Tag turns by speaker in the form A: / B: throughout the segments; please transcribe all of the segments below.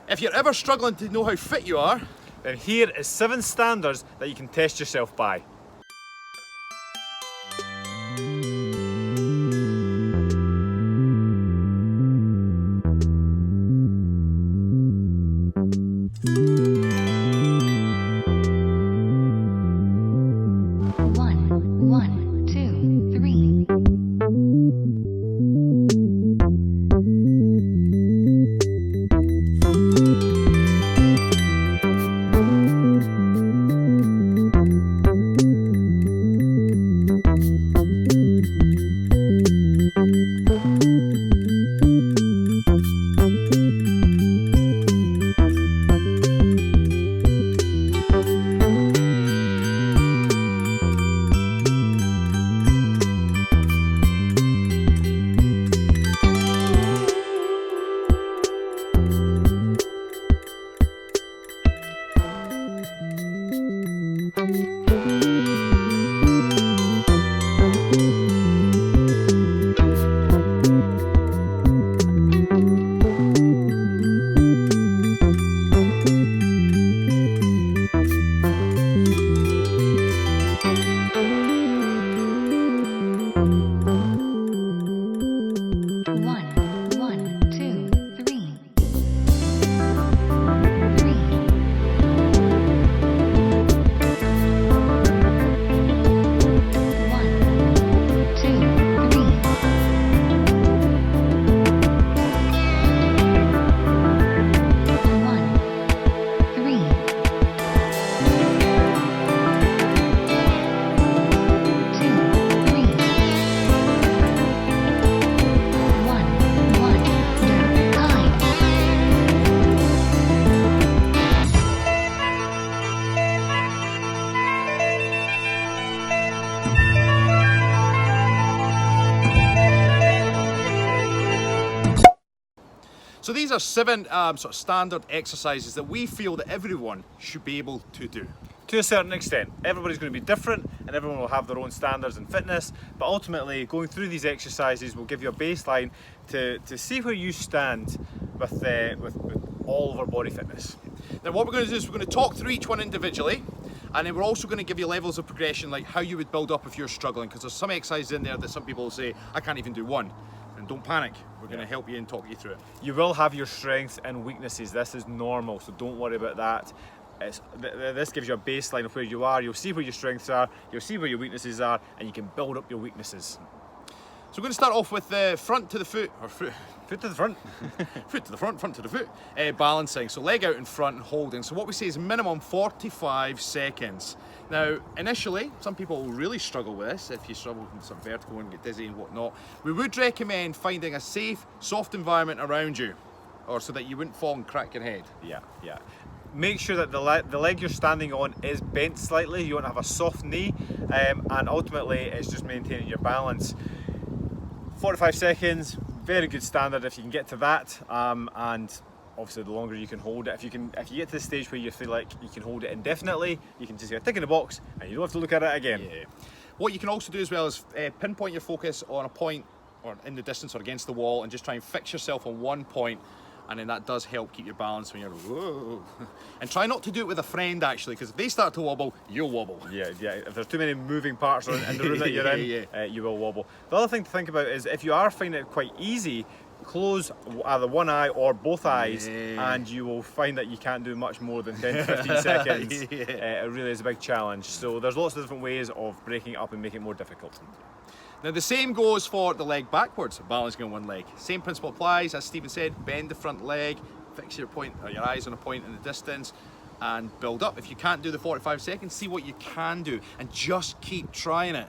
A: If you're ever struggling to know how fit you are,
B: then here is 7 standards that you can test yourself by.
A: So these are 7 sort of standard exercises that we feel that everyone should be able to do.
B: To a certain extent. Everybody's going to be different and everyone will have their own standards in fitness, but ultimately going through these exercises will give you a baseline to see where you stand with all of our body fitness.
A: Now what we're going to do is we're going to talk through each one individually, and then we're also going to give you levels of progression, like how you would build up if you're struggling, because there's some exercises in there that some people will say, I can't even do one. And don't panic, we're going to help you and talk you through it.
B: You will have your strengths and weaknesses. This is normal, so don't worry about that. This gives you a baseline of where you are. You'll see where your strengths are, you'll see where your weaknesses are, and you can build up your weaknesses.
A: So we're going to start off with the front to the foot, or foot
B: to the front.
A: Foot to the front to the foot. Balancing, so leg out in front and holding. So what we say is minimum 45 seconds. Now, initially, some people will really struggle with this. If you struggle with some vertigo and get dizzy and whatnot, we would recommend finding a safe, soft environment around you, or so that you wouldn't fall and crack your head.
B: Yeah. Make sure that the leg you're standing on is bent slightly. You want to have a soft knee, and ultimately it's just maintaining your balance. 45 seconds, very good standard if you can get to that, and obviously the longer you can hold it. If you get to the stage where you feel like you can hold it indefinitely, you can just get a tick in the box and you don't have to look at it again.
A: Yeah. What you can also do as well is pinpoint your focus on a point or in the distance or against the wall, and just try and fix yourself on one point, and then that does help keep your balance when you're whoa. And try not to do it with a friend, actually, because if they start to wobble, you'll wobble.
B: Yeah. If there's too many moving parts in the room that you're in, you will wobble. The other thing to think about is if you are finding it quite easy, close either one eye or both eyes, and you will find that you can't do much more than 10 to 15 seconds. It really is a big challenge. So there's lots of different ways of breaking it up and making it more difficult.
A: Now the same goes for the leg backwards, balancing on one leg. Same principle applies, as Stephen said, bend the front leg, fix your point or your eyes on a point in the distance, and build up. If you can't do the 45 seconds, see what you can do and just keep trying it.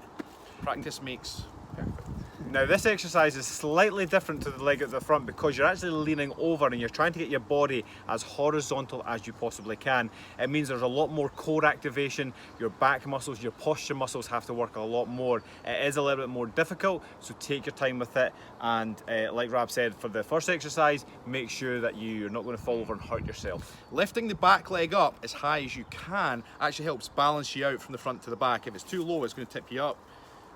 A: Practice makes perfect.
B: Now this exercise is slightly different to the leg at the front because you're actually leaning over and you're trying to get your body as horizontal as you possibly can. It means there's a lot more core activation, your back muscles, your posture muscles have to work a lot more. It is a little bit more difficult, so take your time with it, and like Rab said, for the first exercise, make sure that you're not going to fall over and hurt yourself.
A: Lifting the back leg up as high as you can actually helps balance you out from the front to the back. If it's too low, it's going to tip you up.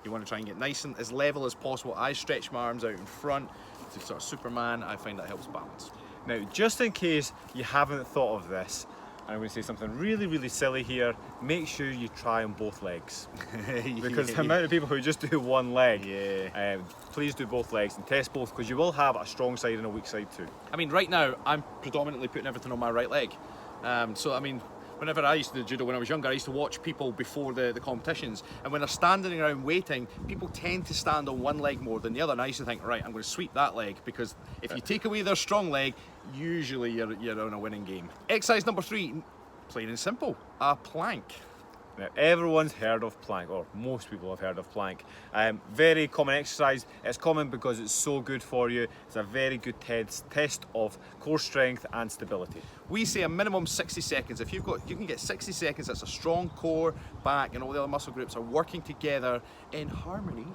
A: You want to try and get nice and as level as possible. I stretch my arms out in front to sort of Superman. I find that helps balance.
B: Now, just in case you haven't thought of this, I'm going to say something really, really silly here. Make sure you try on both legs. Because the amount of people who just do one leg, please do both legs and test both, because you will have a strong side and a weak side too.
A: I mean, right now, I'm predominantly putting everything on my right leg. So, I mean, whenever I used to do judo when I was younger, I used to watch people before the competitions, and when they're standing around waiting, people tend to stand on one leg more than the other, and I used to think, right, I'm going to sweep that leg, because if you take away their strong leg, usually you're on a winning game. Exercise number 3, plain and simple, a plank.
B: Now, everyone's heard of plank, or most people have heard of plank. Very common exercise. It's common because it's so good for you. It's a very good test of core strength and stability.
A: We say a minimum 60 seconds. If you can get 60 seconds, that's a strong core, back, and all the other muscle groups are working together in harmony.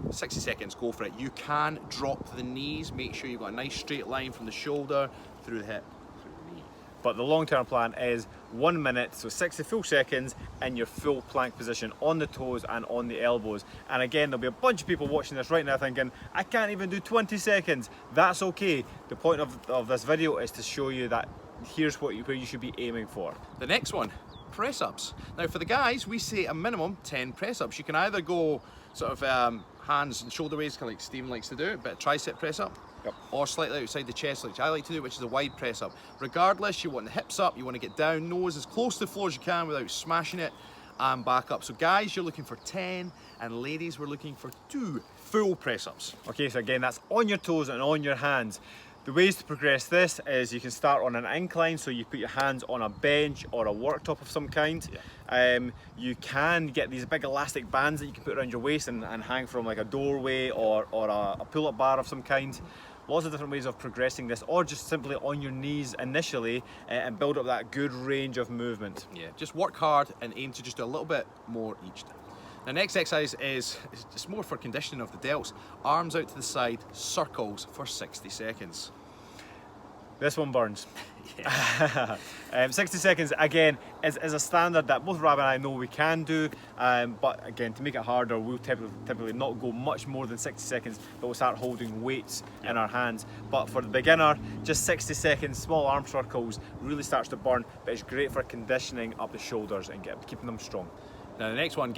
A: 60 seconds, go for it. You can drop the knees. Make sure you've got a nice straight line from the shoulder through the hip.
B: But the long-term plan is 1 minute, so 60 full seconds in your full plank position on the toes and on the elbows. And again, there'll be a bunch of people watching this right now thinking, I can't even do 20 seconds. That's okay. The point of this video is to show you that here's where you should be aiming for.
A: The next one, press-ups. Now for the guys, we say a minimum 10 press-ups. You can either go sort of hands and shoulder raise, kind of like Stephen likes to do, a bit of tricep press-up.
B: Yep.
A: Or slightly outside the chest, which I like to do, which is a wide press up. Regardless, you want the hips up, you want to get down, nose as close to the floor as you can without smashing it, and back up. So guys, you're looking for 10, and ladies, we're looking for 2 full press ups.
B: Okay, so again, that's on your toes and on your hands. The ways to progress this is you can start on an incline, so you put your hands on a bench or a worktop of some kind. Yeah. You can get these big elastic bands that you can put around your waist and hang from like a doorway or a pull-up bar of some kind. Lots of different ways of progressing this, or just simply on your knees initially and build up that good range of movement.
A: Yeah, just work hard and aim to just do a little bit more each time. The next exercise is just more for conditioning of the delts. Arms out to the side, circles for 60 seconds.
B: This one burns. 60 seconds again is a standard that both Rab and I know we can do, but again, to make it harder, we'll typically not go much more than 60 seconds, but we'll start holding weights in our hands. But for the beginner, just 60 seconds, small arm circles really starts to burn, but it's great for conditioning up the shoulders and keeping them strong.
A: Now the next one,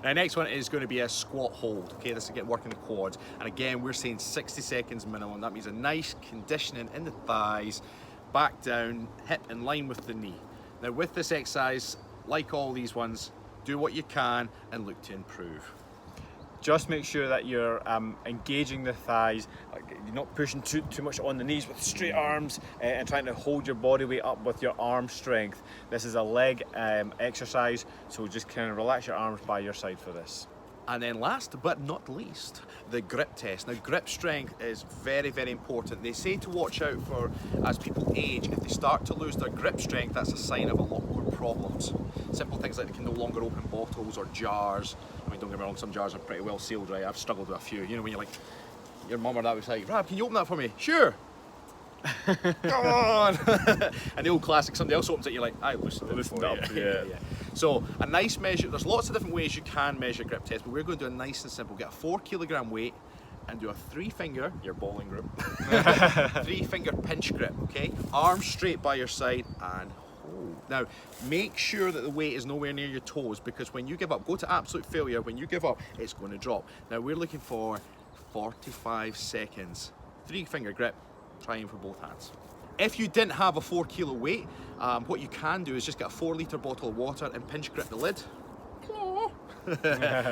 A: Now next one is going to be a squat hold. Okay, this is again working the quads, and again we're saying 60 seconds minimum. That means a nice conditioning in the thighs, back down, hip in line with the knee. Now with this exercise, like all these ones, do what you can and look to improve.
B: Just make sure that you're engaging the thighs, you're not pushing too much on the knees with straight arms and trying to hold your body weight up with your arm strength. This is a leg exercise, so just kind of relax your arms by your side for this.
A: And then last but not least, the grip test. Now grip strength is very, very important. They say to watch out for, as people age, if they start to lose their grip strength, that's a sign of a lot more problems. Simple things like they can no longer open bottles or jars. I mean, don't get me wrong, some jars are pretty well sealed, right? I've struggled with a few. You know, when you're like, your mum or dad was like, Rab, can you open that for me? Sure. Come on. And the old classic, somebody else opens it, you're like, I loosened it up. Yeah. So a nice measure, there's lots of different ways you can measure grip test, but we're going to do a nice and simple. Get a 4 kilogram weight and do a 3-finger, your bowling grip, 3-finger pinch grip, okay? Arms straight by your side and hold. Now, make sure that the weight is nowhere near your toes, because when you give up, go to absolute failure, when you give up, it's going to drop. Now we're looking for 45 seconds. 3-finger grip, trying for both hands. If you didn't have a 4 kilo weight, what you can do is just get a 4-litre bottle of water and pinch grip the lid.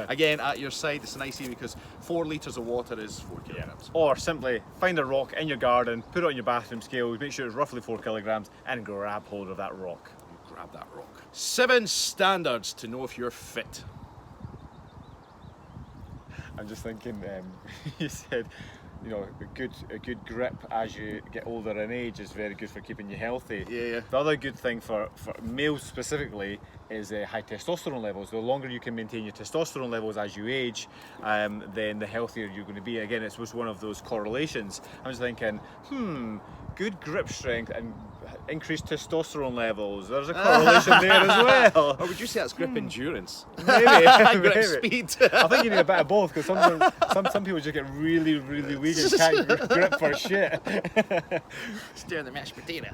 A: Again, at your side, it's nice easy because 4 litres of water is 4 kilograms.
B: Or simply find a rock in your garden, put it on your bathroom scale, make sure it's roughly 4 kilograms, and grab hold of that rock.
A: Grab that rock. 7 standards to know if you're fit.
B: I'm just thinking, you said, you know, a good grip as you get older in age is very good for keeping you healthy.
A: Yeah.
B: The other good thing for males specifically is high testosterone levels. The longer you can maintain your testosterone levels as you age, then the healthier you're going to be. Again, it was one of those correlations. I was thinking, good grip strength and increased testosterone levels. There's a correlation there as well.
A: Or would you say that's grip endurance?
B: Maybe.
A: Grip
B: maybe.
A: speed.
B: I think you need a bit of both, because some people just get really, really weak and can't grip for shit.
A: Stir the mashed potato.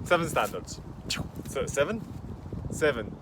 B: 7 standards. So 7? 7.